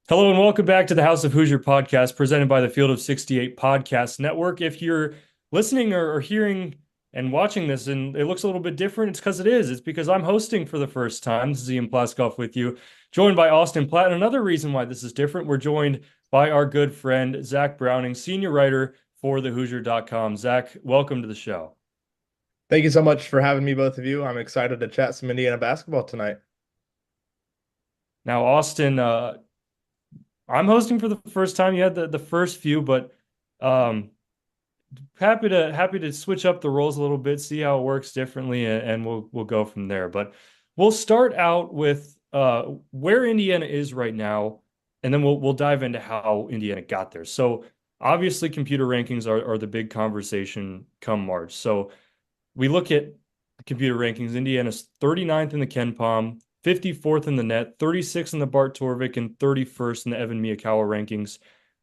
Hello and welcome back to the House of Hoosier podcast presented by the Field of 68 Podcast Network. If you're listening or hearing and watching this and it looks a little bit different, it's because it is. It's because I'm hosting for the first time. This is Ian Plaskoff with you, joined by Austin Platt. And another reason why this is different, we're joined by our good friend, Zach Browning, senior writer for thehoosier.com. Zach, welcome to the show. Thank you so much for having me, both of you. I'm excited to chat some Indiana basketball tonight. Now, Austin, I'm hosting for the first time. You had the first few, but um, happy to switch up the roles a little bit, see how it works differently, and we'll go from there. But we'll start out with where Indiana is right now, and then we'll dive into how Indiana got there. So obviously, computer rankings are the big conversation come March. So we look at the computer rankings. Indiana's 39th in the Ken Palm, 54th in the net, 36th in the Bart Torvik, and 31st in the Evan Miyakawa rankings,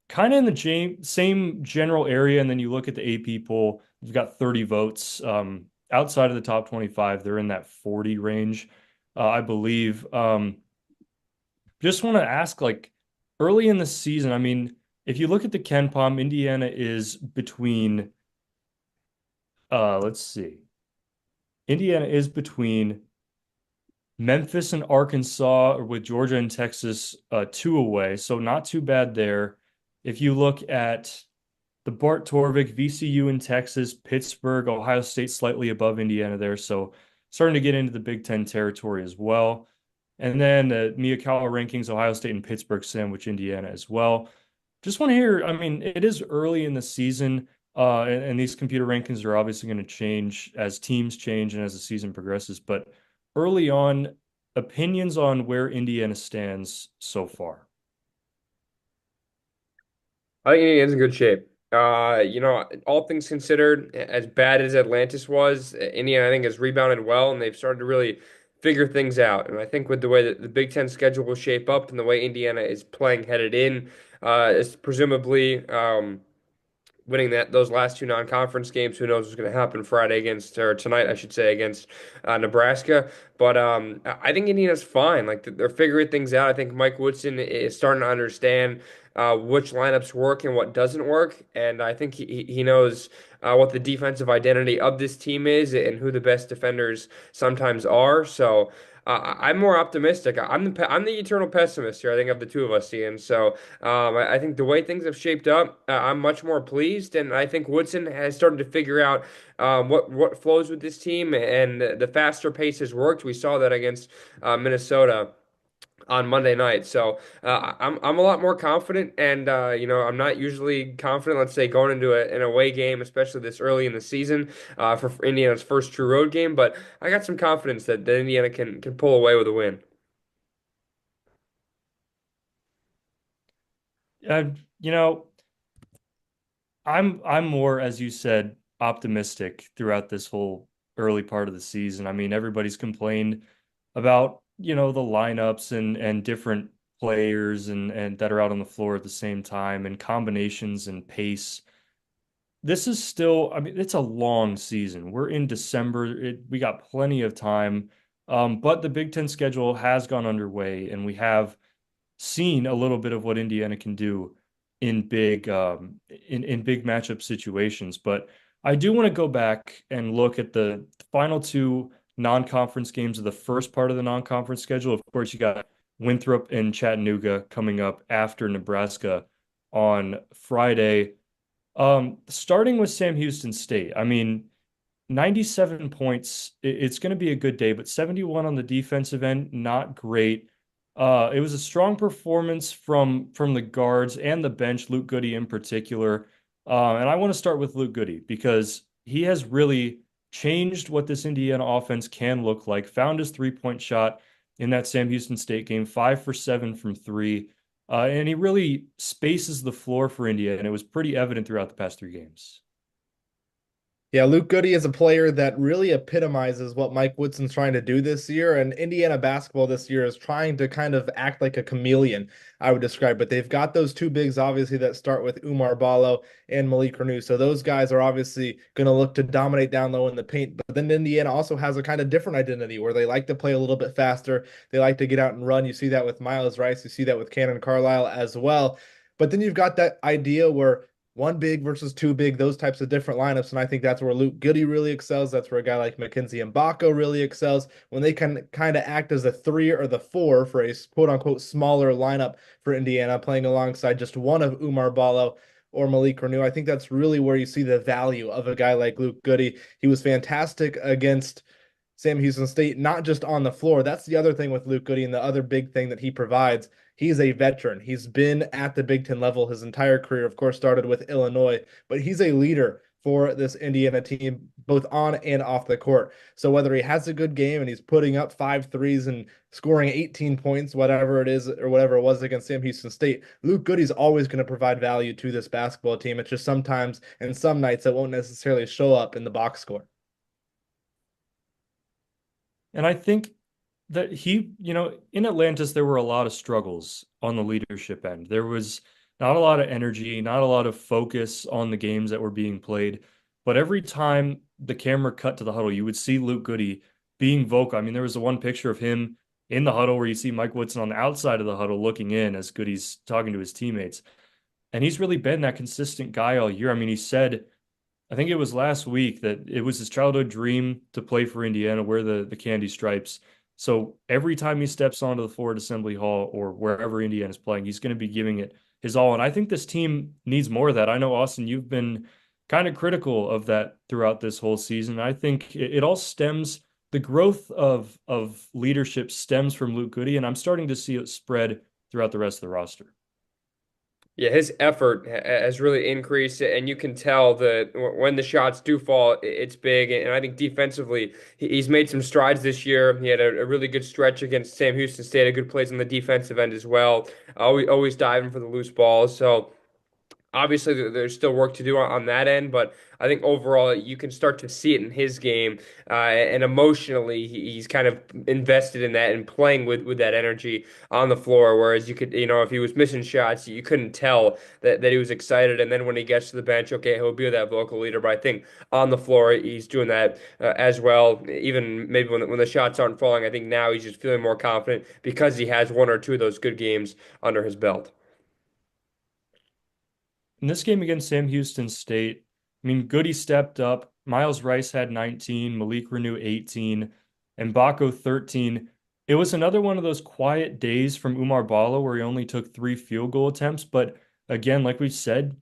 kind of in the same general area. And then you look at the AP poll, you've got 30 votes. Outside of the top 25, they're in that 40 range, I believe. Just want to ask, like, early in the season, I mean, if you look at the Ken Palm, Indiana is between, let's see, Indiana is between Memphis and Arkansas, with Georgia and Texas two away, so not too bad there. If you look at the Bart Torvik, VCU in Texas, Pittsburgh, Ohio State slightly above Indiana there, so starting to get into the Big Ten territory as well. And then the Miyakawa rankings, Ohio State and Pittsburgh sandwich Indiana as well. Just want to hear, I mean, it is early in the season, and these computer rankings are obviously going to change as teams change and as the season progresses. But early on, opinions on where Indiana stands so far. I think Indiana's in good shape. All things considered, as bad as Atlantis was, Indiana I think has rebounded well, and they've started to really figure things out. And I think with the way that the Big Ten schedule will shape up and the way Indiana is playing headed in, is presumably winning those last two non-conference games. Who knows what's going to happen Friday against or tonight, I should say, against Nebraska. But I think Indiana's fine. Like they're figuring things out. I think Mike Woodson is starting to understand which lineups work and what doesn't work, and I think he knows what the defensive identity of this team is and who the best defenders sometimes are. So. I'm more optimistic. I'm the eternal pessimist here. I think of the two of us, Ian. So I think the way things have shaped up, I'm much more pleased, and I think Woodson has started to figure out what flows with this team, and the faster pace has worked. We saw that against Minnesota on Monday night. So I'm a lot more confident, and I'm not usually confident. Let's say going into an away game, especially this early in the season, for Indiana's first true road game. But I got some confidence that Indiana can pull away with a win. Uh, you know, I'm more, as you said, optimistic throughout this whole early part of the season. I mean, everybody's complained about, the lineups and different players and that are out on the floor at the same time and combinations and pace. This is still, I mean, it's a long season. We're in December. We got plenty of time. But the Big Ten schedule has gone underway, and we have seen a little bit of what Indiana can do in big matchup situations. But I do want to go back and look at the final two non-conference games of the first part of the non-conference schedule. Of course, you got Winthrop and Chattanooga coming up after Nebraska on Friday. Starting with Sam Houston State, I mean, 97 points. It's going to be a good day, but 71 on the defensive end, not great. It was a strong performance from the guards and the bench, Luke Goody in particular. And I want to start with Luke Goody because he has really changed what this Indiana offense can look like. Found his three-point shot in that Sam Houston State game, 5 for 7 from three. And he really spaces the floor for India, and it was pretty evident throughout the past three games. Yeah, Luke Goody is a player that really epitomizes what Mike Woodson's trying to do this year. And Indiana basketball this year is trying to kind of act like a chameleon, I would describe. But they've got those two bigs, obviously, that start with Umar Ballo and Malik Renew. So those guys are obviously going to look to dominate down low in the paint. But then Indiana also has a kind of different identity where they like to play a little bit faster. They like to get out and run. You see that with Miles Rice. You see that with Cannon Carlisle as well. But then you've got that idea where one big versus two big, those types of different lineups. And I think that's where Luke Goody really excels. That's where a guy like Mackenzie Mbako really excels when they can kind of act as a three or the four for a quote unquote smaller lineup for Indiana, playing alongside just one of Umar Ballo or Malik Renew. I think that's really where you see the value of a guy like Luke Goody. He was fantastic against Sam Houston State, not just on the floor. That's the other thing with Luke Goody and the other big thing that he provides. He's a veteran. He's been at the Big Ten level his entire career, of course, started with Illinois, but he's a leader for this Indiana team, both on and off the court. So whether he has a good game and he's putting up 5 threes and scoring 18 points, whatever it is, or whatever it was against Sam Houston State, Luke Goody's always going to provide value to this basketball team. It's just sometimes and some nights it won't necessarily show up in the box score. And I think that in Atlantis, there were a lot of struggles on the leadership end. There was not a lot of energy, not a lot of focus on the games that were being played. But every time the camera cut to the huddle, you would see Luke Goody being vocal. I mean, there was the one picture of him in the huddle where you see Mike Woodson on the outside of the huddle looking in as Goody's talking to his teammates. And he's really been that consistent guy all year. I mean, he said, I think it was last week, that it was his childhood dream to play for Indiana, wear the candy stripes. So every time he steps onto the floor at Assembly Hall or wherever Indiana's playing, he's going to be giving it his all. And I think this team needs more of that. I know, Austin, you've been kind of critical of that throughout this whole season. I think it all stems, the growth of leadership stems from Luke Goody, and I'm starting to see it spread throughout the rest of the roster. Yeah, his effort has really increased, and you can tell that when the shots do fall, it's big. And I think defensively, he's made some strides this year. He had a really good stretch against Sam Houston State, a good plays on the defensive end as well. Always diving for the loose balls. So obviously, there's still work to do on that end, but I think overall you can start to see it in his game, and emotionally he's kind of invested in that and playing with that energy on the floor. Whereas you could, if he was missing shots, you couldn't tell that he was excited. And then when he gets to the bench, okay, he'll be that vocal leader. But I think on the floor he's doing that as well. Even maybe when the shots aren't falling, I think now he's just feeling more confident because he has one or two of those good games under his belt. In this game against Sam Houston State, I mean, Goody stepped up. Miles Rice had 19, Malik Renew 18, and Baco 13. It was another one of those quiet days from Umar Bala where he only took 3 field goal attempts. But again, like we said,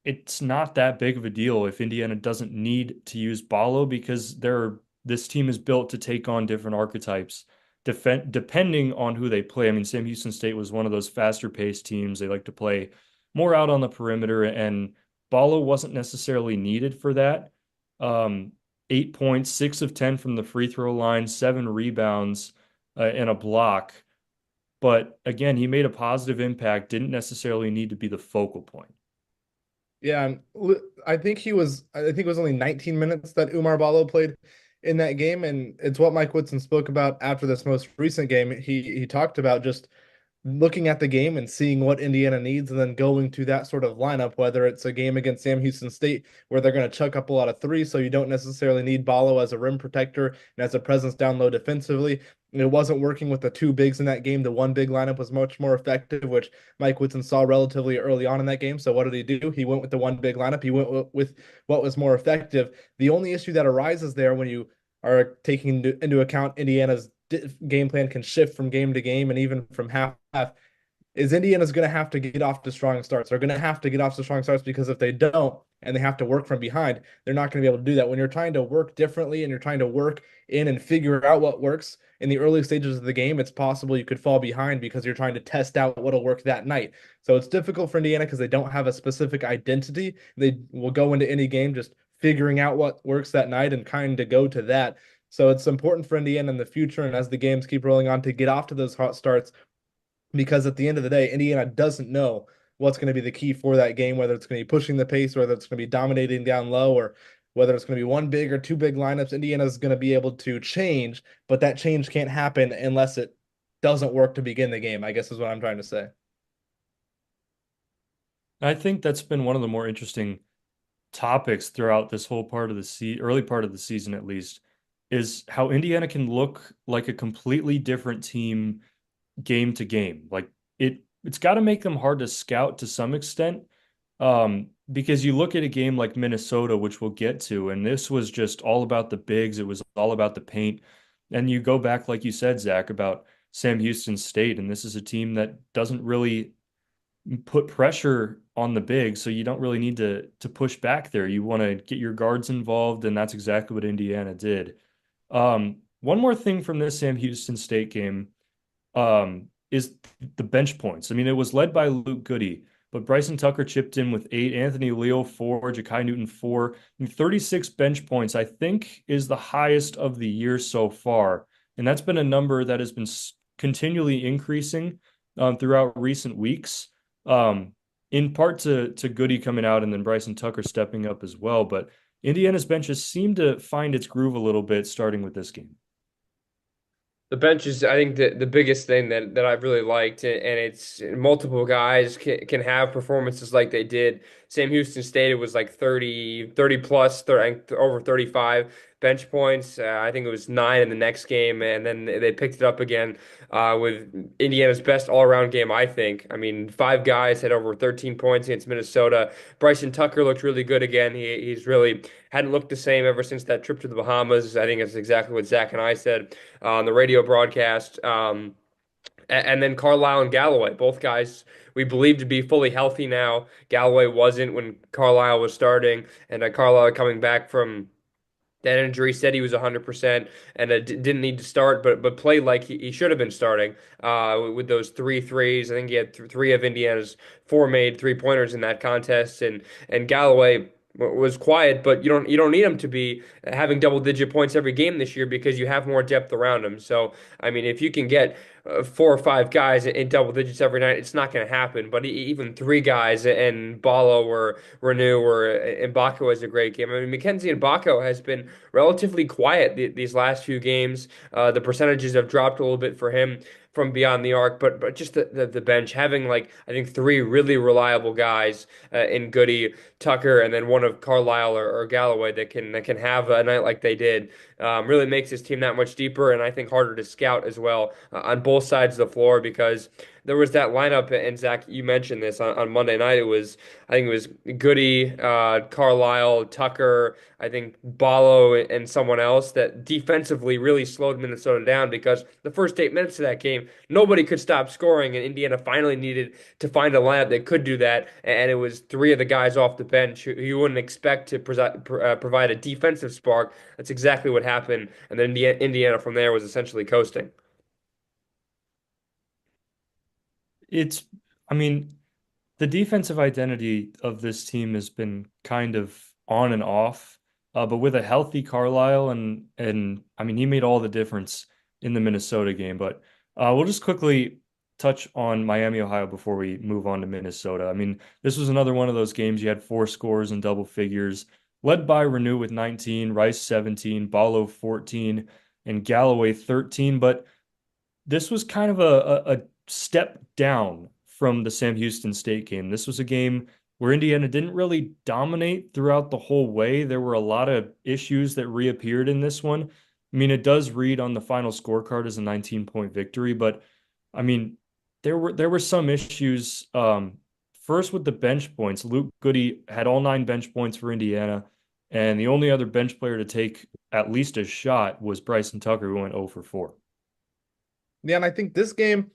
it's not that big of a deal if Indiana doesn't need to use Balo because this team is built to take on different archetypes depending on who they play. I mean, Sam Houston State was one of those faster paced teams. They like to play more out on the perimeter, and Balo wasn't necessarily needed for that. 8 points, 6 of 10 from the free throw line, 7 rebounds, and a block. But again, he made a positive impact, didn't necessarily need to be the focal point. Yeah, I think it was only 19 minutes that Umar Ballo played in that game, and it's what Mike Woodson spoke about after this most recent game. He talked about just looking at the game and seeing what Indiana needs and then going to that sort of lineup, whether it's a game against Sam Houston State where they're going to chuck up a lot of threes, so you don't necessarily need Ballo as a rim protector and as a presence down low defensively. It wasn't working with the two bigs in that game. The one big lineup was much more effective, which Mike Woodson saw relatively early on in that game. So what did he do? He went with the one big lineup. He went with what was more effective. The only issue that arises there when you are taking into account Indiana's game plan can shift from game to game and even from half is Indiana's going to have to get off to strong starts. They're going to have to get off to strong starts because if they don't and they have to work from behind, they're not going to be able to do that. When you're trying to work differently and you're trying to work in and figure out what works in the early stages of the game, it's possible you could fall behind because you're trying to test out what'll work that night. So it's difficult for Indiana because they don't have a specific identity. They will go into any game just figuring out what works that night and kind of go to that. So it's important for Indiana in the future and as the games keep rolling on to get off to those hot starts because at the end of the day, Indiana doesn't know what's going to be the key for that game, whether it's going to be pushing the pace, whether it's going to be dominating down low, or whether it's going to be one big or two big lineups, Indiana's going to be able to change, but that change can't happen unless it doesn't work to begin the game, I guess is what I'm trying to say. I think that's been one of the more interesting topics throughout this whole part of the early part of the season at least, is how Indiana can look like a completely different team game to game. Like it's got to make them hard to scout to some extent. Because you look at a game like Minnesota, which we'll get to, and this was just all about the bigs. It was all about the paint. And you go back, like you said, Zach, about Sam Houston State, and this is a team that doesn't really put pressure on the big, so you don't really need to push back there. You want to get your guards involved, and that's exactly what Indiana did. One more thing from this Sam Houston State game is the bench points. I mean, it was led by Luke Goody, but Bryson Tucker chipped in with 8, Anthony Leal 4, Ja'Kai Newton 4, and 36 bench points, I think, is the highest of the year so far. And that's been a number that has been continually increasing throughout recent weeks, um, in part to Goody coming out and then Bryson Tucker stepping up as well. But Indiana's benches seem to find its groove a little bit starting with this game. The bench is, I think, the biggest thing that I've really liked, and it's multiple guys can have performances like they did. Sam Houston State, it was like 30 plus, 30, over 35 bench points. I think it was 9 in the next game, and then they picked it up again with Indiana's best all-around game, I think. I mean, 5 guys had over 13 points against Minnesota. Bryson Tucker looked really good again. He's really hadn't looked the same ever since that trip to the Bahamas. I think that's exactly what Zach and I said on the radio broadcast. And then Carlisle and Galloway, both guys we believe to be fully healthy now. Galloway wasn't when Carlisle was starting, and Carlisle coming back from that injury, said he was 100% and didn't need to start, but played like he should have been starting with those 3 threes. I think he had 3 of Indiana's 4 made 3-pointers in that contest, and Galloway was quiet, but you don't need him to be having double-digit points every game this year because you have more depth around him. So I mean, if you can get 4 or 5 guys in double digits every night, it's not going to happen. But even 3 guys and Ballo or Renew or Mbako has a great game. I mean, Mackenzie Mbako has been relatively quiet these last few games. The percentages have dropped a little bit for him from beyond the arc, but just the bench having like I think 3 really reliable guys in Goody, Tucker, and then one of Carlisle or Galloway that can have a night like they did really makes this team that much deeper and I think harder to scout as well on both sides of the floor because there was that lineup, and Zach, you mentioned this on Monday night. I think it was Goody, Carlisle, Tucker, I think Ballo, and someone else that defensively really slowed Minnesota down because the first 8 minutes of that game, nobody could stop scoring, and Indiana finally needed to find a lineup that could do that. And it was 3 of the guys off the bench who you wouldn't expect to provide a defensive spark. That's exactly what happened, and then Indiana from there was essentially coasting. It's, I mean, the defensive identity of this team has been kind of on and off, but with a healthy Carlisle and I mean he made all the difference in the Minnesota game. But we'll just quickly touch on Miami, Ohio before we move on to Minnesota. I mean, this was another one of those games you had 4 scores in double figures, led by Renew with 19, Rice 17, Ballo 14, and Galloway 13. But this was kind of a step down from the Sam Houston State game. This was a game where Indiana didn't really dominate throughout the whole way. There were a lot of issues that reappeared in this one. I mean, it does read on the final scorecard as a 19-point victory, but I mean, there were some issues. First with the bench points, Luke Goody had all 9 bench points for Indiana, and the only other bench player to take at least a shot was Bryson Tucker, who went 0 for 4. Yeah, and I think this game,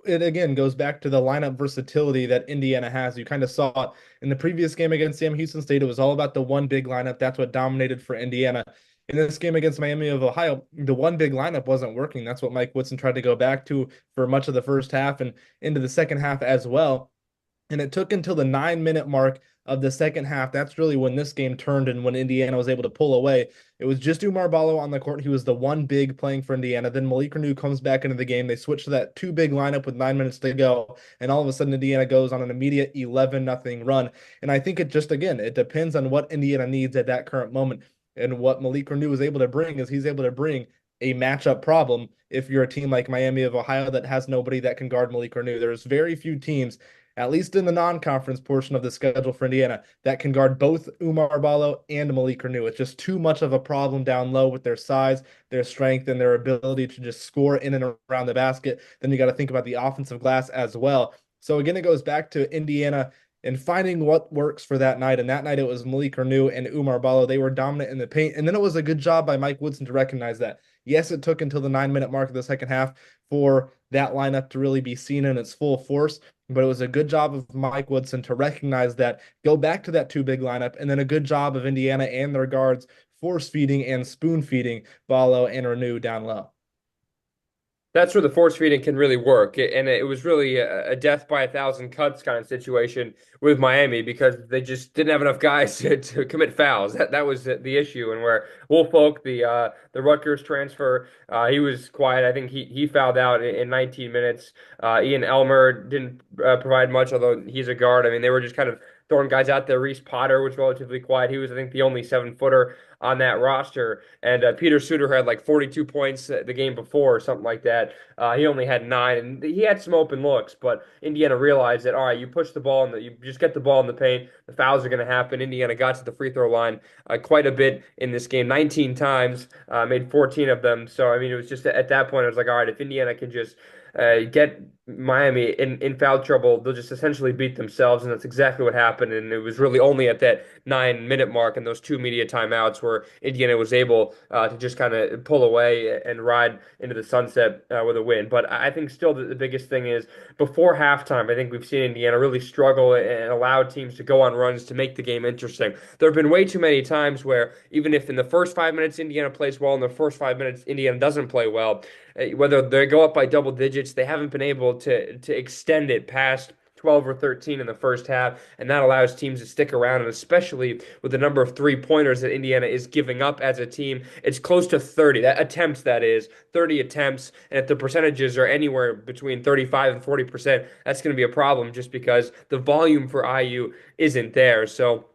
it again goes back to the lineup versatility that Indiana has. You kind of saw it in the previous game against Sam Houston State. It was all about the one big lineup. That's what dominated for Indiana. In this game against Miami of Ohio, the one big lineup wasn't working. That's what Mike Woodson tried to go back to for much of the first half and into the second half as well. And it took until the 9-minute mark of the second half, that's really when this game turned and when Indiana was able to pull away. It was just Umar Ballo on the court. He was the one big playing for Indiana. Then Malik Reneau comes back into the game. They switch to that two big lineup with 9 minutes to go. And all of a sudden, Indiana goes on an immediate 11-0 run. And I think it just, again, it depends on what Indiana needs at that current moment. And what Malik Reneau is able to bring is he's able to bring a matchup problem if you're a team like Miami of Ohio that has nobody that can guard Malik Reneau. There's very few teams, at least in the non-conference portion of the schedule for Indiana, that can guard both Umar Ballo and Malik Reneau. It's just too much of a problem down low with their size, their strength, and their ability to just score in and around the basket. Then you got to think about the offensive glass as well. So again, it goes back to Indiana and finding what works for that night. And that night it was Malik Reneau and Umar Ballo. They were dominant in the paint. And then it was a good job by Mike Woodson to recognize that. Yes, it took until the 9 minute mark of the second half for that lineup to really be seen in its full force. But it was a good job of Mike Woodson to recognize that, go back to that two big lineup, and then a good job of Indiana and their guards force feeding and spoon feeding Ballo and Reneau down low. That's where the force feeding can really work. And it was really a death by a thousand cuts kind of situation with Miami because they just didn't have enough guys to commit fouls. That was the issue. And where Woolfolk, the Rutgers transfer, he was quiet. I think he fouled out in 19 minutes. Ian Elmer didn't provide much, although he's a guard. I mean, they were just kind of throwing guys out there. Reese Potter was relatively quiet. He was, I think, the only 7-footer on that roster. And Peter Suter had like 42 points the game before or something like that. He only had 9, and he had some open looks. But Indiana realized that, all right, you push the ball, and you just get the ball in the paint. The fouls are going to happen. Indiana got to the free throw line quite a bit in this game, 19 times, made 14 of them. So, I mean, it was just at that point, I was like, all right, if Indiana can just get Miami in foul trouble, they'll just essentially beat themselves, and that's exactly what happened. And it was really only at that 9 minute mark and those two media timeouts where Indiana was able to just kind of pull away and ride into the sunset with a win. But I think still the biggest thing is before halftime, I think we've seen Indiana really struggle and allow teams to go on runs to make the game interesting. There have been way too many times where even if in the first 5 minutes Indiana plays well, in the first 5 minutes Indiana doesn't play well, whether they go up by double digits, they haven't been able to extend it past 12 or 13 in the first half, and that allows teams to stick around, and especially with the number of three-pointers that Indiana is giving up as a team, it's close to 30 attempts, that is 30 attempts, and if the percentages are anywhere between 35 and 40%, that's going to be a problem just because the volume for IU isn't there. So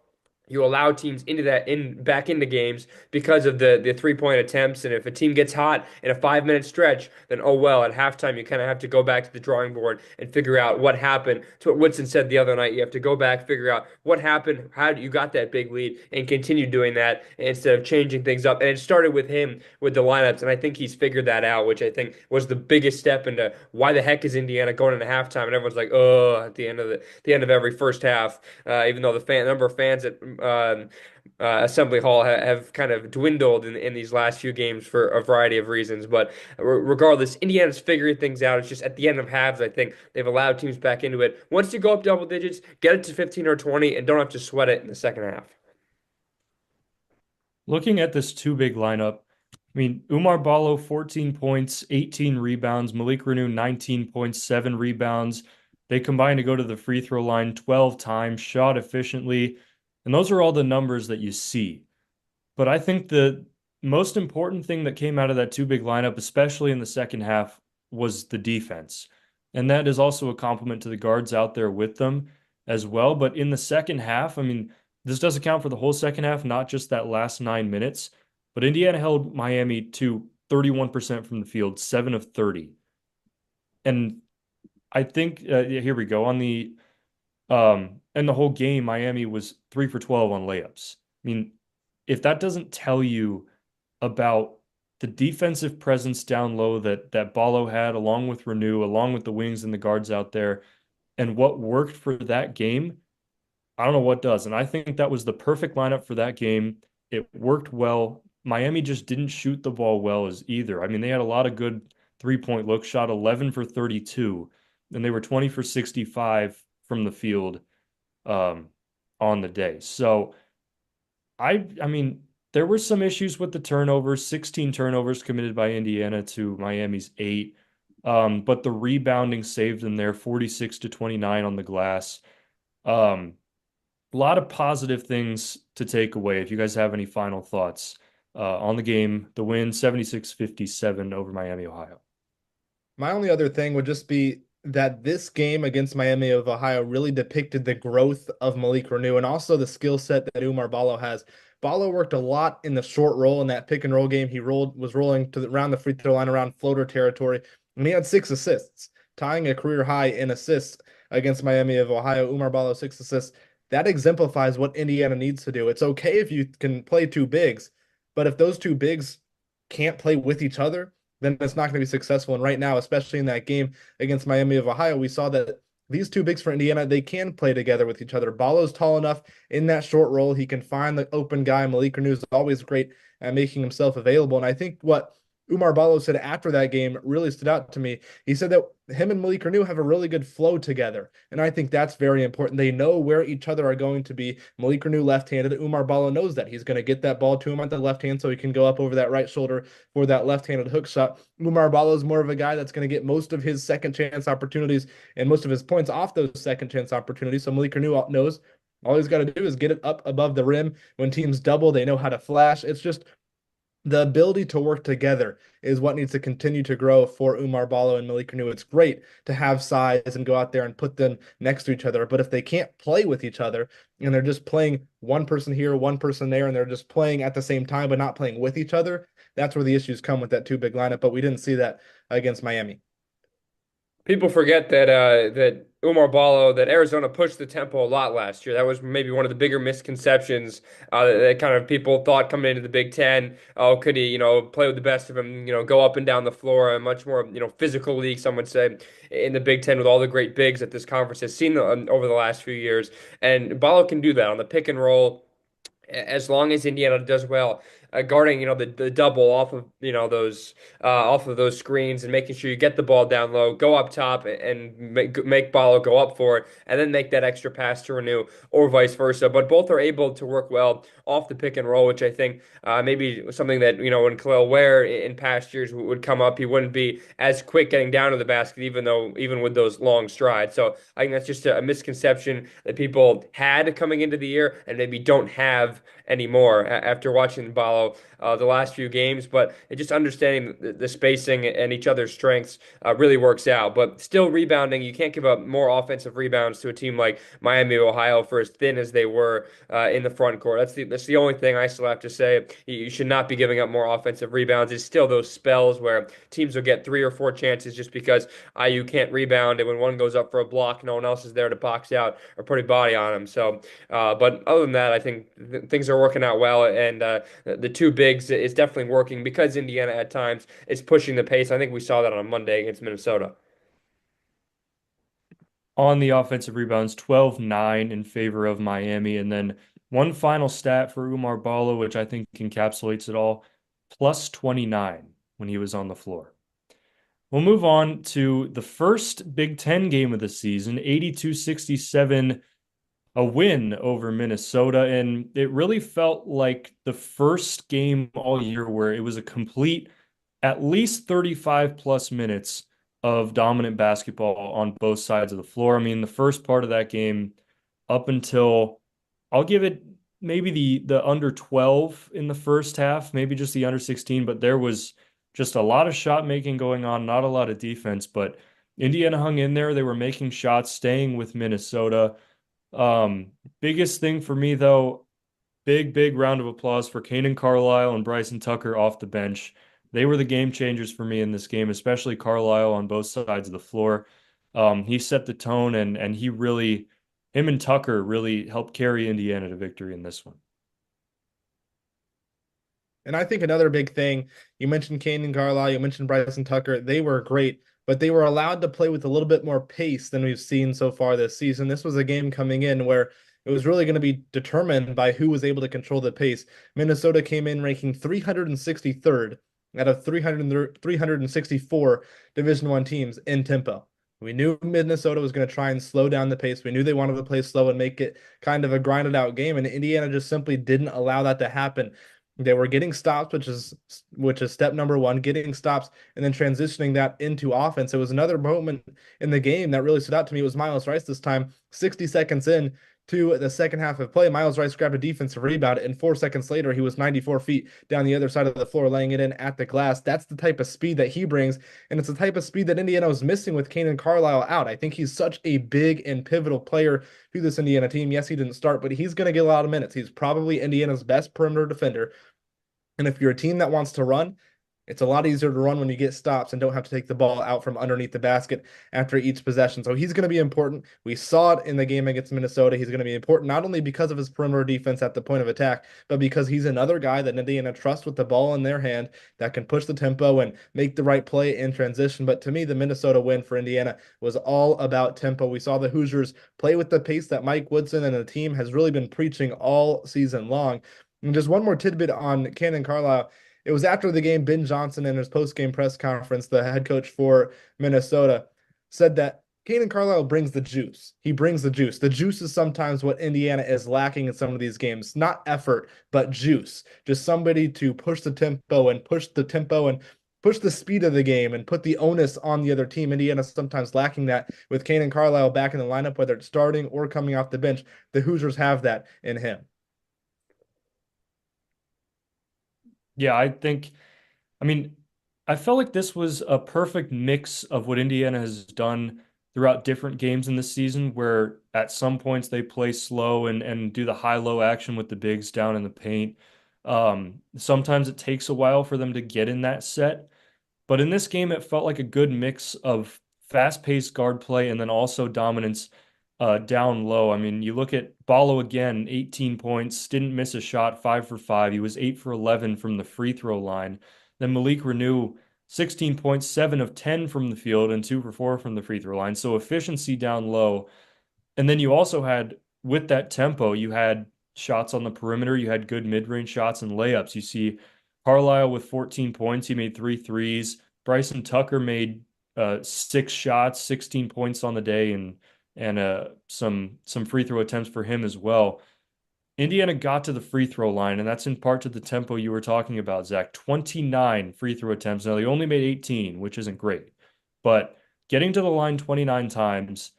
you allow teams back into games because of the 3-point attempts. And if a team gets hot in a 5 minute stretch, then oh well, at halftime you kind of have to go back to the drawing board and figure out what happened. To what Woodson said the other night, you have to go back, figure out what happened, how you got that big lead, and continue doing that instead of changing things up. And it started with him with the lineups, and I think he's figured that out, which I think was the biggest step into why the heck is Indiana going into halftime. And everyone's like, oh, at the end of every first half, even though the number of fans at Assembly Hall have kind of dwindled in these last few games for a variety of reasons. But regardless, Indiana's figuring things out. It's just at the end of halves, I think they've allowed teams back into it. Once you go up double digits, get it to 15 or 20 and don't have to sweat it in the second half. Looking at this two big lineup, I mean, Umar Ballo, 14 points, 18 rebounds, Malik Reneau, 19 points, 7 rebounds. They combined to go to the free throw line 12 times, shot efficiently. And those are all the numbers that you see. But I think the most important thing that came out of that two big lineup, especially in the second half, was the defense. And that is also a compliment to the guards out there with them as well. But in the second half, I mean, this does account for the whole second half, not just that last 9 minutes. But Indiana held Miami to 31% from the field, 7 of 30. And I think here we go on the and the whole game, Miami was 3 for 12 on layups. I mean, if that doesn't tell you about the defensive presence down low that Ballo had, along with Reneau, along with the wings and the guards out there, and what worked for that game, I don't know what does. And I think that was the perfect lineup for that game. It worked well. Miami just didn't shoot the ball well as either. I mean, they had a lot of good 3-point looks, shot 11 for 32, and they were 20 for 65 from the field on the day. So I mean, there were some issues with the turnovers, 16 turnovers committed by Indiana to Miami's 8. But the rebounding saved them there, 46 to 29 on the glass. a lot of positive things to take away. If you guys have any final thoughts on the game, the win 76-57 over Miami, Ohio. My only other thing would just be that this game against Miami of Ohio really depicted the growth of Malik Renew and also the skill set that Umar Ballo has. Ballo worked a lot in the short roll in that pick and roll game. He was rolling around the free throw line around floater territory, and he had 6 assists, tying a career high in assists against Miami of Ohio. Umar Ballo 6 assists. That exemplifies what Indiana needs to do. It's okay if you can play two bigs, but if those two bigs can't play with each other, then it's not going to be successful. And right now, especially in that game against Miami of Ohio, we saw that these two bigs for Indiana, they can play together with each other. Ballo's tall enough in that short roll. He can find the open guy. Malik Renew is always great at making himself available. And I think what Umar Ballo said after that game really stood out to me. He said that him and Malik Renew have a really good flow together. And I think that's very important. They know where each other are going to be. Malik Renew left-handed. Umar Ballo knows that. He's going to get that ball to him on the left hand so he can go up over that right shoulder for that left-handed hook shot. Umar Ballo is more of a guy that's going to get most of his second chance opportunities and most of his points off those second chance opportunities. So Malik Renew knows all he's got to do is get it up above the rim. When teams double, they know how to flash. It's just the ability to work together is what needs to continue to grow for Umar Ballo and Malik Renew. It's great to have size and go out there and put them next to each other. But if they can't play with each other and they're just playing one person here, one person there, and they're just playing at the same time but not playing with each other, that's where the issues come with that two big lineup. But we didn't see that against Miami. People forget that Umar Ballo, that Arizona pushed the tempo a lot last year. That was maybe one of the bigger misconceptions that kind of people thought coming into the Big Ten. Oh, could he, play with the best of them, go up and down the floor, a much more, physical league, some would say, in the Big Ten with all the great bigs that this conference has seen over the last few years. And Ballo can do that on the pick and roll as long as Indiana does well, guarding the double off of off of those screens and making sure you get the ball down low, go up top and make Ballo go up for it, and then make that extra pass to Renew or vice versa. But both are able to work well off the pick and roll, which I think maybe something that when Khalil Ware in past years would come up, he wouldn't be as quick getting down to the basket, even with those long strides. So I think that's just a misconception that people had coming into the year and maybe don't have anymore after watching Ballo the last few games. But just understanding the spacing and each other's strengths really works out. But still rebounding, you can't give up more offensive rebounds to a team like Miami, Ohio, for as thin as they were in the front court. That's the only thing I still have to say. You should not be giving up more offensive rebounds. It's still those spells where teams will get 3 or 4 chances just because IU can't rebound, and when one goes up for a block, no one else is there to box out or put a body on him. So, but other than that, I think things are working out well, and the two bigs is definitely working because Indiana at times is pushing the pace. I think we saw that on Monday against Minnesota. On the offensive rebounds, 12-9 in favor of Miami. And then one final stat for Umar Ballo, which I think encapsulates it all, plus 29 when he was on the floor. We'll move on to the first Big Ten game of the season, 82-67, a win over Minnesota. And it really felt like the first game all year where it was a complete, at least 35 plus minutes of dominant basketball on both sides of the floor. I mean, the first part of that game up until I'll give it maybe the under 12 in the first half, maybe just the under 16, but there was just a lot of shot making going on, not a lot of defense, but Indiana hung in there. They were making shots, staying with Minnesota. Biggest thing for me though, big round of applause for Kanan Carlisle and Bryson Tucker off the bench. They were the game changers for me in this game, especially Carlisle on both sides of the floor. He set the tone and him and Tucker really helped carry Indiana to victory in this one. And I think another big thing, you mentioned Kane and Carlisle, you mentioned Bryson Tucker, they were great, but they were allowed to play with a little bit more pace than we've seen so far this season. This was a game coming in where it was really going to be determined by who was able to control the pace. Minnesota came in ranking 363rd out of 364 Division I teams in tempo. We knew Minnesota was going to try and slow down the pace. We knew they wanted to play slow and make it kind of a grinded out game, and Indiana just simply didn't allow that to happen. They were getting stops, which is step number one, getting stops and then transitioning that into offense. It was another moment in the game that really stood out to me. It was Miles Rice this time, 60 seconds in, to the second half of play. Miles Rice grabbed a defensive rebound, and 4 seconds later, he was 94 feet down the other side of the floor, laying it in at the glass. That's the type of speed that he brings, and it's the type of speed that Indiana was missing with Kanan Carlisle out. I think he's such a big and pivotal player to this Indiana team. Yes, he didn't start, but he's going to get a lot of minutes. He's probably Indiana's best perimeter defender. And if you're a team that wants to run, it's a lot easier to run when you get stops and don't have to take the ball out from underneath the basket after each possession. So he's going to be important. We saw it in the game against Minnesota. He's going to be important not only because of his perimeter defense at the point of attack, but because he's another guy that Indiana trusts with the ball in their hand that can push the tempo and make the right play in transition. But to me, the Minnesota win for Indiana was all about tempo. We saw the Hoosiers play with the pace that Mike Woodson and the team has really been preaching all season long. And just one more tidbit on Cannon Carlisle. It was after the game, Ben Johnson in his post-game press conference, the head coach for Minnesota, said that Cannon Carlisle brings the juice. He brings the juice. The juice is sometimes what Indiana is lacking in some of these games. Not effort, but juice. Just somebody to push the tempo and push the speed of the game and put the onus on the other team. Indiana sometimes lacking that with Cannon Carlisle back in the lineup, whether it's starting or coming off the bench. The Hoosiers have that in him. Yeah, I mean, I felt like this was a perfect mix of what Indiana has done throughout different games in the season, where at some points they play slow and do the high-low action with the bigs down in the paint. Sometimes it takes a while for them to get in that set, but in this game, it felt like a good mix of fast-paced guard play and then also dominance down low. I mean, you look at Ballo again, 18 points, didn't miss a shot, 5 for 5. He was 8 for 11 from the free throw line. Then Malik Renew, 16 points, 7 of 10 from the field, and 2 for 4 from the free throw line. So efficiency down low. And then you also had, with that tempo, you had shots on the perimeter, you had good mid-range shots and layups. You see Carlisle with 14 points, he made three threes. Bryson Tucker made 6 shots, 16 points on the day, and some free throw attempts for him as well. Indiana got to the free throw line, and that's in part to the tempo you were talking about, Zach. 29 free throw attempts. Now, they only made 18, which isn't great, but getting to the line 29 times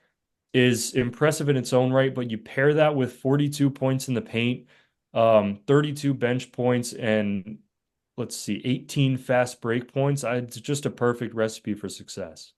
is impressive in its own right, but you pair that with 42 points in the paint, 32 bench points, and let's see, 18 fast break points. It's just a perfect recipe for success.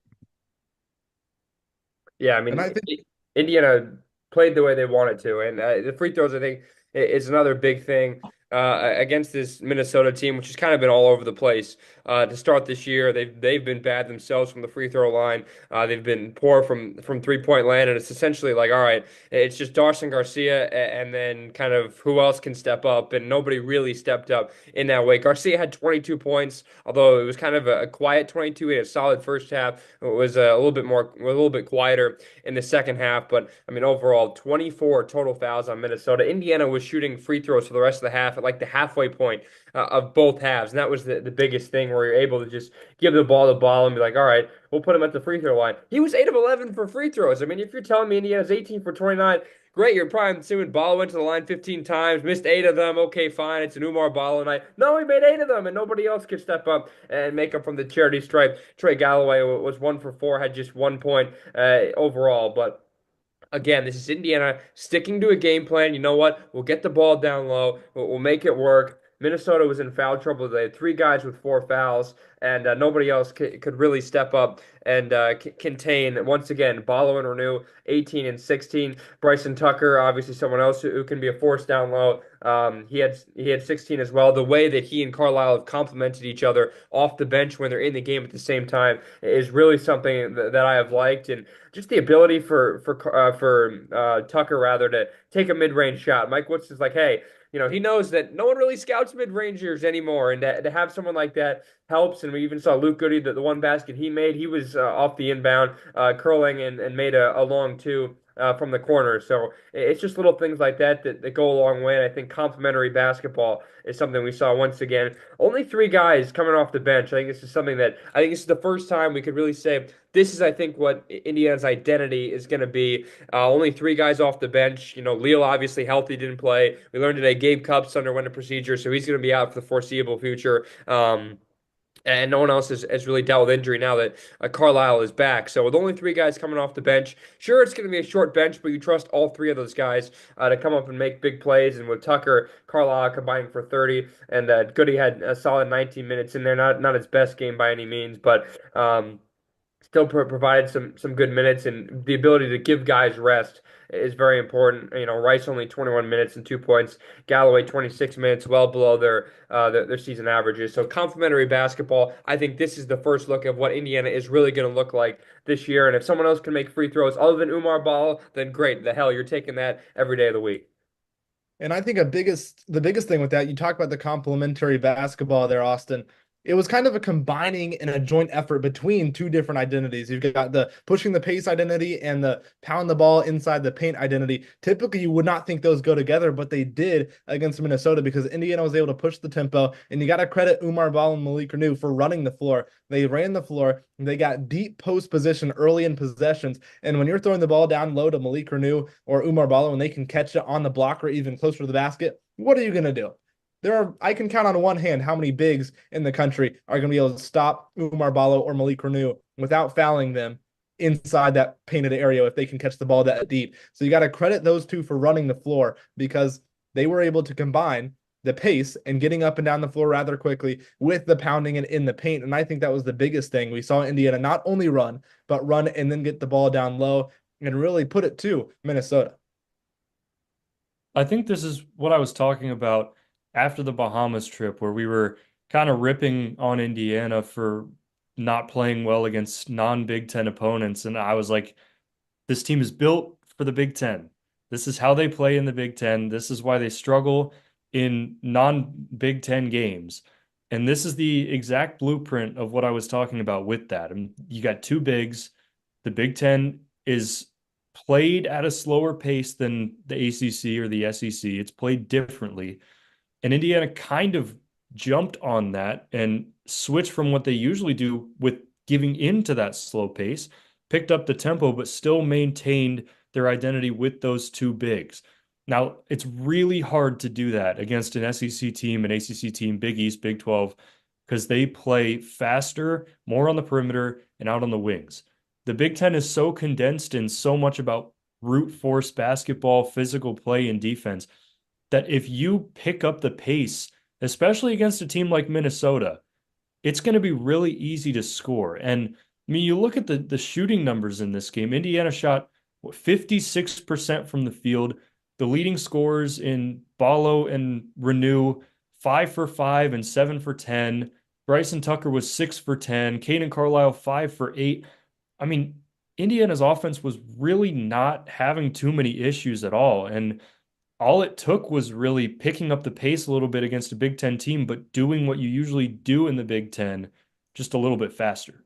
Yeah, I And mean, I think Indiana played the way they wanted to, and the free throws, I think, is another big thing against this Minnesota team, which has kind of been all over the place to start this year. They've been bad themselves from the free throw line. They've been poor from 3-point land, and it's essentially like, all right, it's just Darson Garcia, and then kind of who else can step up, and nobody really stepped up in that way. Garcia had 22 points, although it was kind of a quiet 22. He had a solid first half. It was a little bit quieter in the second half, but I mean, overall, 24 total fouls on Minnesota. Indiana was shooting free throws for the rest of the half at like the halfway point of both halves, and that was the biggest thing where you're able to just give the ball and be like, all right, we'll put him at the free throw line. He was 8 of 11 for free throws. I mean, if you're telling me Indiana's 18 for 29, great, you're probably assuming Ball went to the line 15 times, missed 8 of them. Okay, fine, it's an Umar Ball night. No, he made 8 of them, and nobody else could step up and make up from the charity stripe. Trey Galloway was 1 for 4, had just 1 point overall, but again, this is Indiana sticking to a game plan. You know what? We'll get the ball down low. We'll make it work. Minnesota was in foul trouble. They had 3 guys with 4 fouls, and nobody else could really step up and contain. Once again, Ballo and Renew, 18 and 16. Bryson Tucker, obviously someone else who can be a force down low. He had 16 as well. The way that he and Carlisle have complemented each other off the bench when they're in the game at the same time is really something that I have liked, and just the ability for Tucker rather to take a mid-range shot. Mike Woods is like, hey, he knows that no one really scouts mid-rangers anymore, and to have someone like that helps. And we even saw Luke Goody, the one basket he made, he was off the inbound, curling and made a long two. From the corner. So it's just little things like that go a long way. And I think complimentary basketball is something we saw once again. Only 3 guys coming off the bench. I think this is the first time we could really say this is, I think, what Indiana's identity is going to be. Only 3 guys off the bench. Leal obviously healthy, didn't play. We learned today Gabe Cupps underwent a procedure, so he's going to be out for the foreseeable future. And no one else has really dealt with injury now that Carlisle is back. So with only three guys coming off the bench, sure it's going to be a short bench, but you trust all three of those guys to come up and make big plays. And with Tucker, Carlisle combining for 30, and Goody had a solid 19 minutes in there. Not his best game by any means, but still provided some good minutes, and the ability to give guys rest is very important. You know, Rice only 21 minutes and 2 points, Galloway 26 minutes, well below their season averages. So complimentary basketball. I think this is the first look of what Indiana is really going to look like this year. And if someone else can make free throws other than Umar Ball, then great. The hell, you're taking that every day of the week. And I think the biggest thing with that, you talk about the complementary basketball there, Austin. It was kind of a combining and a joint effort between two different identities. You've got the pushing the pace identity and the pound the ball inside the paint identity. Typically, you would not think those go together, but they did against Minnesota because Indiana was able to push the tempo. And you got to credit Umar Ball and Malik Renew for running the floor. They ran the floor. They got deep post position early in possessions. And when you're throwing the ball down low to Malik Renew or Umar Ball, when they can catch it on the block or even closer to the basket, what are you going to do? I can count on one hand how many bigs in the country are going to be able to stop Umar Ballo or Malik Renew without fouling them inside that painted area if they can catch the ball that deep. So you got to credit those two for running the floor because they were able to combine the pace and getting up and down the floor rather quickly with the pounding and in the paint. And I think that was the biggest thing. We saw Indiana not only run, but run and then get the ball down low and really put it to Minnesota. I think this is what I was talking about after the Bahamas trip, where we were kind of ripping on Indiana for not playing well against non-Big Ten opponents. And I was like, this team is built for the Big Ten. This is how they play in the Big Ten. This is why they struggle in non-Big Ten games. And this is the exact blueprint of what I was talking about with that. And you got two bigs. The Big Ten is played at a slower pace than the ACC or the SEC. It's played differently. And Indiana kind of jumped on that and switched from what they usually do with giving into that slow pace, picked up the tempo, but still maintained their identity with those two bigs. Now, it's really hard to do that against an SEC team, an ACC team, Big East, Big 12, because they play faster, more on the perimeter, and out on the wings. The Big Ten is so condensed and so much about brute force basketball, physical play, and defense that if you pick up the pace, especially against a team like Minnesota, it's going to be really easy to score. And I mean, you look at the shooting numbers in this game. Indiana shot 56% from the field. The leading scorers in Ballo and Renew, 5 for 5 and 7 for 10. Bryson Tucker was 6 for 10. Caden Carlisle, 5 for 8. I mean, Indiana's offense was really not having too many issues at all. And all it took was really picking up the pace a little bit against a Big Ten team, but doing what you usually do in the Big Ten just a little bit faster.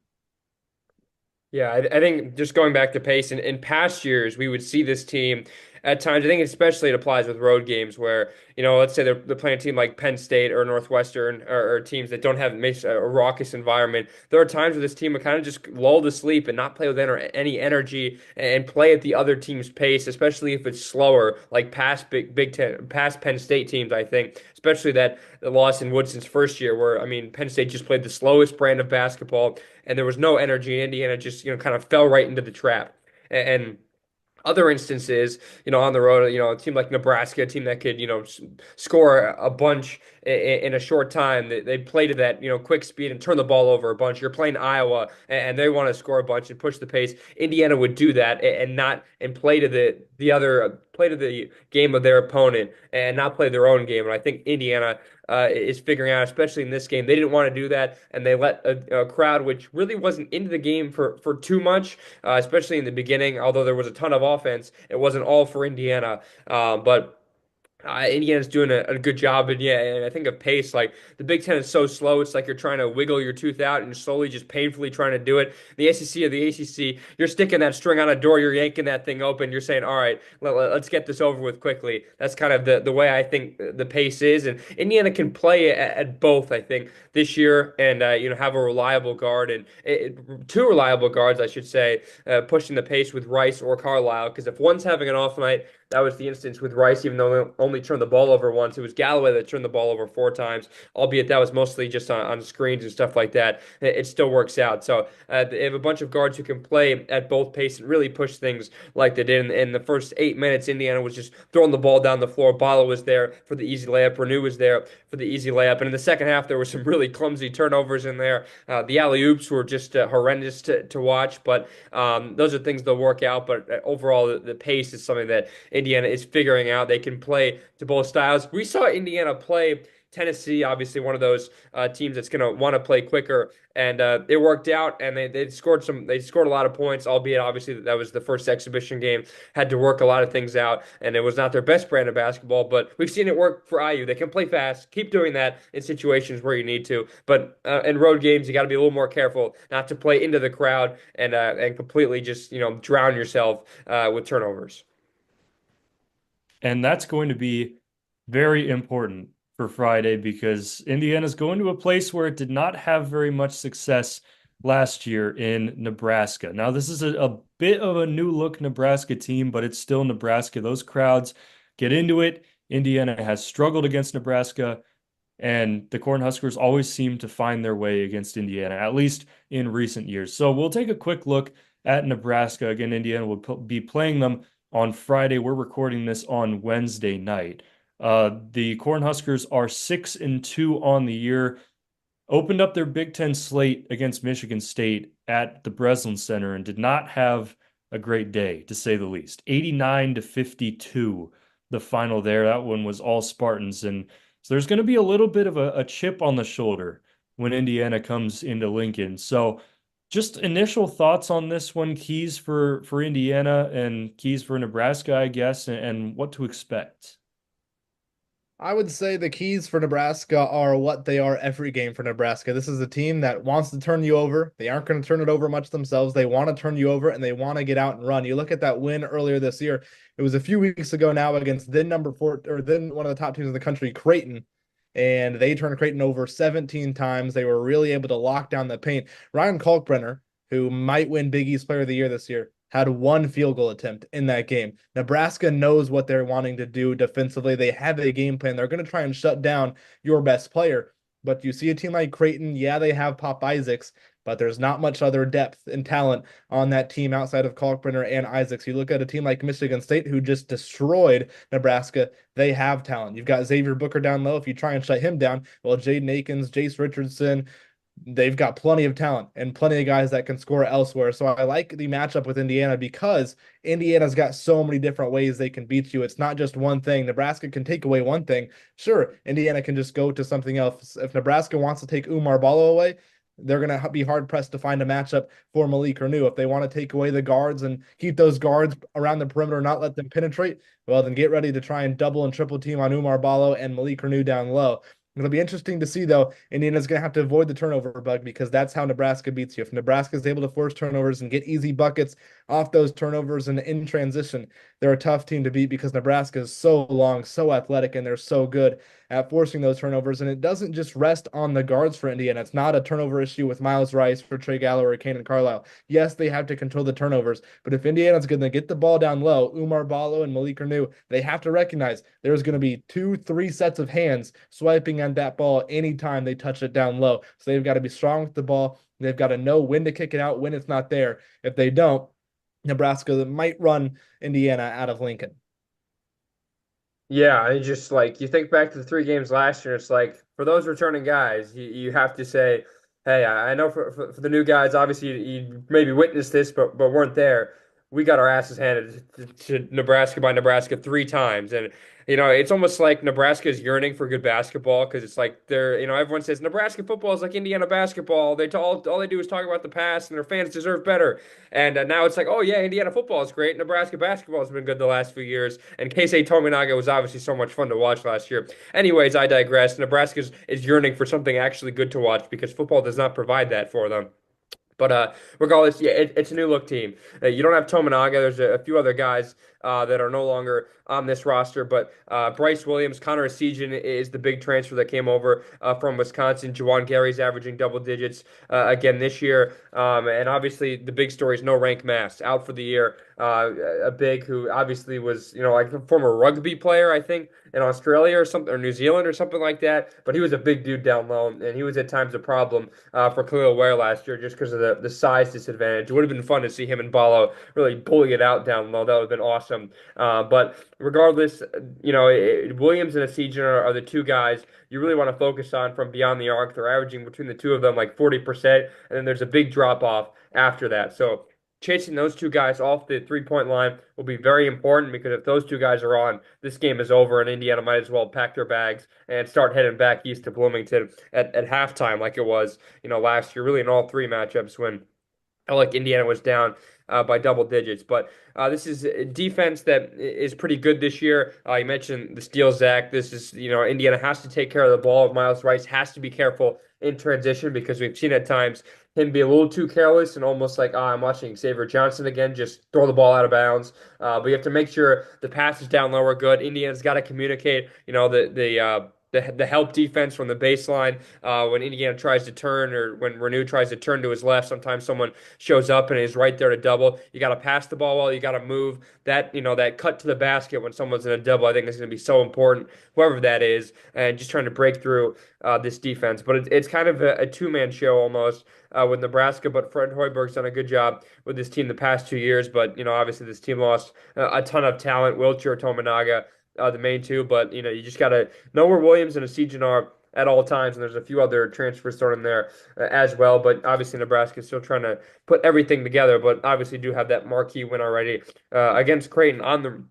Yeah, I think just going back to pace, in past years, we would see this team at times. I think especially it applies with road games where, let's say they're playing a team like Penn State or Northwestern or teams that don't have a raucous environment. There are times where this team would kind of just lull to sleep and not play with any energy and play at the other team's pace, especially if it's slower, like past Big Ten, past Penn State teams, I think, especially that the loss in Woodson's first year where, I mean, Penn State just played the slowest brand of basketball and there was no energy. Indiana just kind of fell right into the trap. And other instances, on the road, a team like Nebraska, a team that could, score a bunch in a short time, they play to that, quick speed and turn the ball over a bunch. You're playing Iowa and they want to score a bunch and push the pace. Indiana would do that and not and play to play to the game of their opponent and not play their own game. And I think Indiana is figuring out, especially in this game, they didn't want to do that, and they let a crowd which really wasn't into the game for too much, especially in the beginning. Although there was a ton of offense, it wasn't all for Indiana, but. Indiana's doing a good job, and yeah, and I think of pace. Like the Big Ten is so slow, it's like you're trying to wiggle your tooth out and you're slowly, just painfully trying to do it. The SEC or the ACC, you're sticking that string on a door, you're yanking that thing open, you're saying, "All right, let's get this over with quickly." That's kind of the way I think the pace is, and Indiana can play at both. I think this year, and have a reliable guard and two reliable guards, I should say, pushing the pace with Rice or Carlisle. Because if one's having an off night, that was the instance with Rice, even though only turned the ball over once. It was Galloway that turned the ball over 4 times, albeit that was mostly just on screens and stuff like that. It still works out. So they have a bunch of guards who can play at both pace and really push things like they did in the first 8 minutes. Indiana was just throwing the ball down the floor. Balo was there for the easy layup. Renew was there for the easy layup. And in the second half, there were some really clumsy turnovers in there. The alley oops were just horrendous to watch, but those are things they'll work out. But overall, the pace is something that Indiana is figuring out. They can play to both styles. We saw Indiana play Tennessee, obviously one of those teams that's going to want to play quicker, and it worked out. And they scored some. They scored a lot of points, albeit obviously that was the first exhibition game. Had to work a lot of things out, and it was not their best brand of basketball. But we've seen it work for IU. They can play fast. Keep doing that in situations where you need to. But in road games, you got to be a little more careful not to play into the crowd and completely just drown yourself with turnovers. And that's going to be very important for Friday because Indiana's going to a place where it did not have very much success last year in Nebraska. Now, this is a bit of a new look Nebraska team, but it's still Nebraska. Those crowds get into it. Indiana has struggled against Nebraska, and the Cornhuskers always seem to find their way against Indiana, at least in recent years. So we'll take a quick look at Nebraska. Again, Indiana will be playing them on Friday. We're recording this on Wednesday night. The Cornhuskers are 6-2 on the year. Opened up their Big Ten slate against Michigan State at the Breslin Center and did not have a great day, to say the least. 89-52, the final there. That one was all Spartans. And so there's going to be a little bit of a chip on the shoulder when Indiana comes into Lincoln. So just initial thoughts on this one, keys for Indiana and keys for Nebraska, I guess, and what to expect. I would say the keys for Nebraska are what they are every game for Nebraska. This is a team that wants to turn you over. They aren't going to turn it over much themselves. They want to turn you over and they want to get out and run. You look at that win earlier this year. It was a few weeks ago now against then number 4 or then one of the top teams in the country, Creighton. And they turned Creighton over 17 times. They were really able to lock down the paint. Ryan Kalkbrenner, who might win Big East Player of the Year this year, had one field goal attempt in that game. Nebraska knows what they're wanting to do defensively. They have a game plan. They're going to try and shut down your best player. But you see a team like Creighton, yeah, they have Pop Isaacs, but there's not much other depth and talent on that team outside of Kalkbrenner and Isaacs. You look at a team like Michigan State, who just destroyed Nebraska. They have talent. You've got Xavier Booker down low. If you try and shut him down, well, Jaden Akins, Jace Richardson, they've got plenty of talent and plenty of guys that can score elsewhere. So I like the matchup with Indiana because Indiana's got so many different ways they can beat you. It's not just one thing. Nebraska can take away one thing. Sure, Indiana can just go to something else. If Nebraska wants to take Umar Ballo away, they're going to be hard pressed to find a matchup for Malik Renew. If they want to take away the guards and keep those guards around the perimeter, not let them penetrate, well, then get ready to try and double and triple team on Umar Ballo and Malik Renew down low. It'll be interesting to see, though. Indiana's going to have to avoid the turnover bug because that's how Nebraska beats you. If Nebraska is able to force turnovers and get easy buckets off those turnovers and in transition, they're a tough team to beat because Nebraska is so long, so athletic, and they're so good at forcing those turnovers. And it doesn't just rest on the guards for Indiana. It's not a turnover issue with Miles Rice for Trey Gallo or Kanan Carlisle. Yes, they have to control the turnovers, but if Indiana's going to get the ball down low, Umar Ballo and Malik Renew, they have to recognize there's going to be 2-3 sets of hands swiping on that ball anytime they touch it down low. So they've got to be strong with the ball. They've got to know when to kick it out, when it's not there. If they don't, Nebraska might run Indiana out of Lincoln. Yeah, I just like you think back to the 3 games last year, it's like for those returning guys, you have to say, hey, I know for the new guys, obviously you maybe witnessed this, but weren't there. We got our asses handed to Nebraska by Nebraska 3 times, and it's almost like Nebraska is yearning for good basketball because it's like everyone says Nebraska football is like Indiana basketball. All they do is talk about the past, and their fans deserve better. And now it's like, oh yeah, Indiana football is great. Nebraska basketball has been good the last few years. And Keisei Tominaga was obviously so much fun to watch last year. Anyways, I digress. Nebraska is yearning for something actually good to watch because football does not provide that for them. But regardless, yeah, it's a new look team. You don't have Tominaga. There's a few other guys that are no longer on this roster. But Bryce Williams, Connor Essegian is the big transfer that came over from Wisconsin. Juwan Gary's averaging double digits again this year. And obviously, the big story is no Rank Mass out for the year. A big who obviously was, like a former rugby player, I think, in Australia or something, or New Zealand or something like that. But he was a big dude down low, and he was at times a problem for Khalil Ware last year just because of the size disadvantage. It would have been fun to see him and Ballo really bully it out down low. That would have been awesome. But regardless, Williams and Essegian are the two guys you really want to focus on from beyond the arc. They're averaging between the two of them like 40%, and then there's a big drop off after that. So chasing those two guys off the 3-point line will be very important because if those two guys are on, this game is over, and Indiana might as well pack their bags and start heading back east to Bloomington at halftime like it was, last year, really in all three matchups when like Indiana was down by double digits. But this is a defense that is pretty good this year. You mentioned the steals, Zach. This is, Indiana has to take care of the ball. Miles Rice has to be careful in transition because we've seen at times him be a little too careless and almost like, I'm watching Xavier Johnson again, just throw the ball out of bounds. But you have to make sure the passes down low are good. Indiana's got to communicate, the help defense from the baseline when Indiana tries to turn or when Renew tries to turn to his left. Sometimes someone shows up and is right there to double. You got to pass the ball well. You got to move that, that cut to the basket when someone's in a double. I think is going to be so important, whoever that is, and just trying to break through this defense. But it's kind of a two-man show almost with Nebraska. But Fred Hoiberg's done a good job with this team the past 2 years. But, obviously this team lost a ton of talent. Wilcher, Tominaga, the main two, but you just got to know where Williams and Essegian are at all times, and there's a few other transfers thrown in there as well. But obviously, Nebraska is still trying to put everything together, but obviously do have that marquee win already against Creighton on the.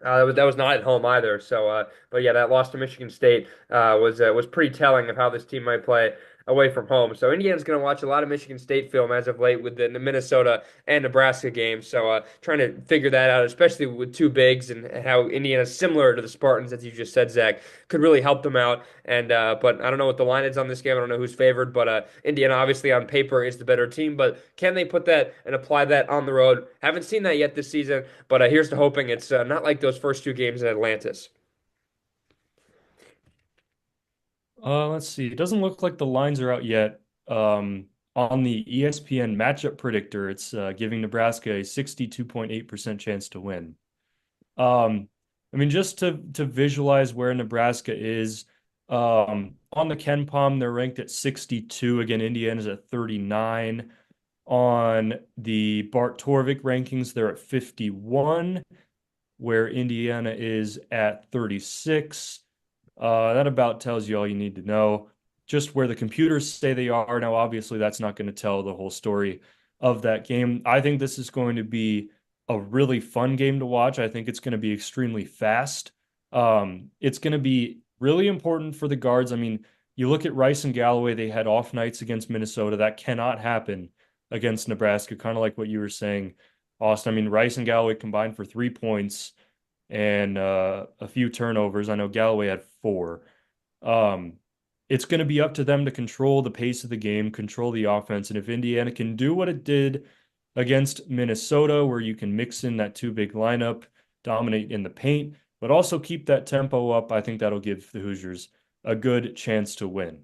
That was not at home either. So, but yeah, that loss to Michigan State was pretty telling of how this team might play away from home. So Indiana's going to watch a lot of Michigan State film as of late with the Minnesota and Nebraska games. So trying to figure that out, especially with two bigs and how Indiana's similar to the Spartans, as you just said, Zach, could really help them out. And but I don't know what the line is on this game. I don't know who's favored, but Indiana obviously on paper is the better team. But can they put that and apply that on the road? Haven't seen that yet this season. But here's to hoping it's not like those first two games in Atlantis. Let's see. It doesn't look like the lines are out yet. On the ESPN matchup predictor, it's giving Nebraska a 62.8% chance to win. I mean, just to visualize where Nebraska is, on the Ken Palm, they're ranked at 62. Again, Indiana's at 39. On the Bart Torvik rankings, they're at 51, where Indiana is at 36. That about tells you all you need to know. Just where the computers say they are. Now, obviously, that's not going to tell the whole story of that game. I think this is going to be a really fun game to watch. I think it's going to be extremely fast. It's going to be really important for the guards. I mean, you look at Rice and Galloway, they had off nights against Minnesota. That cannot happen against Nebraska, kind of like what you were saying, Austin. I mean, Rice and Galloway combined for 3 points and a few turnovers. I know Galloway had 4. It's going to be up to them to control the pace of the game, control the offense. And if Indiana can do what it did against Minnesota, where you can mix in that two big lineup, dominate in the paint, but also keep that tempo up, I think that'll give the Hoosiers a good chance to win.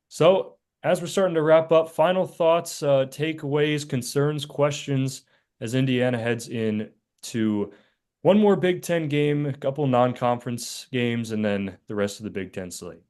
So as we're starting to wrap up, final thoughts, takeaways, concerns, questions as Indiana heads in to one more Big Ten game, a couple non-conference games, and then the rest of the Big Ten slate.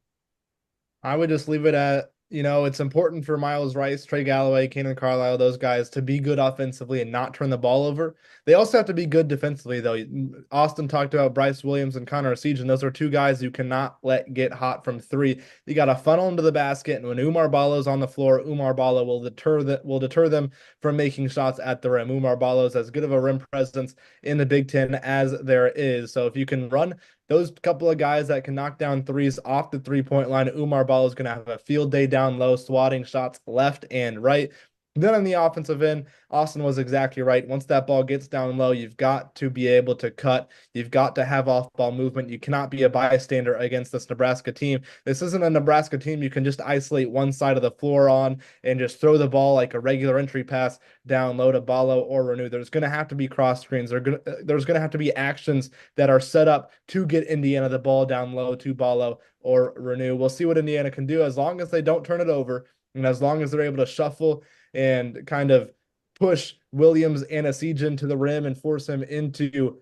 I would just leave it at, it's important for Miles Rice, Trey Galloway, Kanan Carlisle, those guys to be good offensively and not turn the ball over. They also have to be good defensively, though. Austin talked about Bryce Williams and Connor Essegian. Those are two guys you cannot let get hot from three. You got to funnel into the basket, and when Umar Ballo's on the floor, Umar Ballo will deter them from making shots at the rim. Umar Ballo's as good of a rim presence in the Big Ten as there is. So if you can run those couple of guys that can knock down threes off the 3-point line, Umar Ballo is going to have a field day down low, swatting shots left and right. Then on the offensive end, Austin was exactly right. Once that ball gets down low, you've got to be able to cut. You've got to have off ball movement. You cannot be a bystander against this Nebraska team. This isn't a Nebraska team you can just isolate one side of the floor on and just throw the ball like a regular entry pass down low to Ballo or Renew. There's going to have to be cross screens. There's going to have to be actions that are set up to get Indiana the ball down low to Ballo or Renew. We'll see what Indiana can do as long as they don't turn it over and as long as they're able to shuffle and kind of push Williams and Asijan to the rim and force him into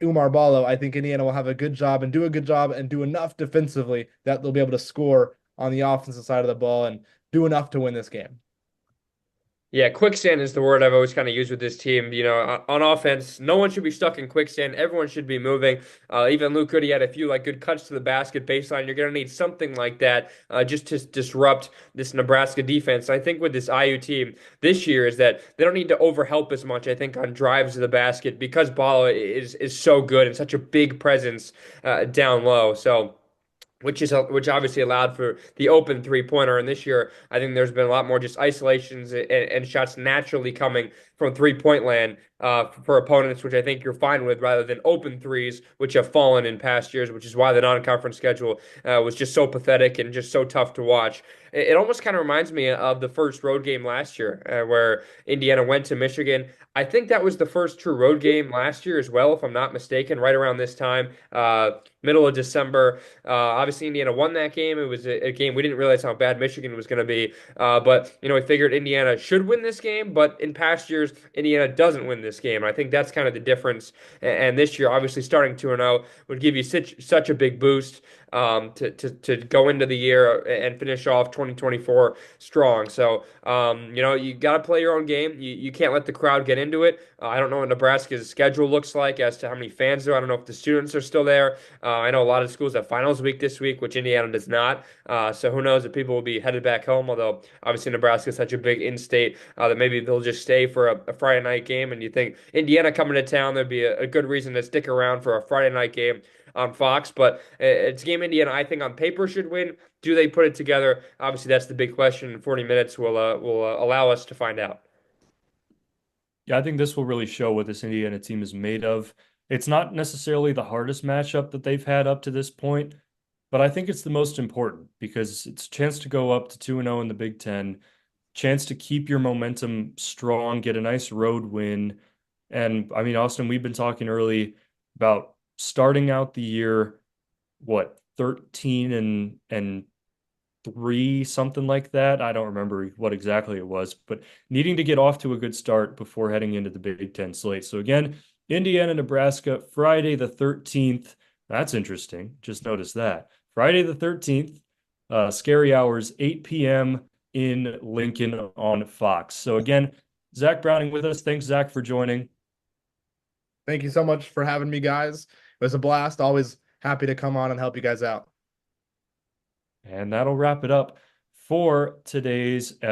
Umar Ballo, I think Indiana will have a good job and do a good job and do enough defensively that they'll be able to score on the offensive side of the ball and do enough to win this game. Yeah, quicksand is the word I've always kind of used with this team. On offense, no one should be stuck in quicksand. Everyone should be moving. Even Luke Goody had a few like good cuts to the basket baseline. You're going to need something like that just to disrupt this Nebraska defense. I think with this IU team this year is that they don't need to overhelp as much. I think on drives to the basket because Bala is so good and such a big presence down low. So which obviously allowed for the open three-pointer. And this year, I think there's been a lot more just isolations and shots naturally coming from three-point land for opponents, which I think you're fine with, rather than open threes, which have fallen in past years, which is why the non-conference schedule was just so pathetic and just so tough to watch. It almost kind of reminds me of the first road game last year, where Indiana went to Michigan. I think that was the first true road game last year as well, if I'm not mistaken, right around this time, middle of December. Obviously, Indiana won that game. It was a game we didn't realize how bad Michigan was going to be. But we figured Indiana should win this game. But in past years, Indiana doesn't win this game. I think that's kind of the difference. And this year, obviously, starting 2-0 would give you such a big boost to go into the year and finish off 2024 strong. So, you got to play your own game. You can't let the crowd get into it. I don't know what Nebraska's schedule looks like as to how many fans there are. I don't know if the students are still there. I know a lot of schools have finals week this week, which Indiana does not. So who knows if people will be headed back home, although obviously Nebraska is such a big in-state that maybe they'll just stay for a Friday night game. And you think Indiana coming to town, there'd be a good reason to stick around for a Friday night game on Fox. But it's a game Indiana, I think, on paper should win. Do they put it together? Obviously, that's the big question. And 40 minutes will allow us to find out. Yeah, I think this will really show what this Indiana team is made of. It's not necessarily the hardest matchup that they've had up to this point, but I think it's the most important because it's a chance to go up to 2-0 in the Big Ten, chance to keep your momentum strong, get a nice road win. And I mean, Austin, we've been talking early about starting out the year, what, 13 and three, something like that. I don't remember what exactly it was, but needing to get off to a good start before heading into the Big Ten slate. So again, Indiana, Nebraska, Friday the 13th. That's interesting. Just noticed that. Friday the 13th, scary hours, 8 p.m. in Lincoln on Fox. So again, Zach Browning with us. Thanks, Zach, for joining. Thank you so much for having me, guys. It was a blast. Always happy to come on and help you guys out. And that'll wrap it up for today's episode.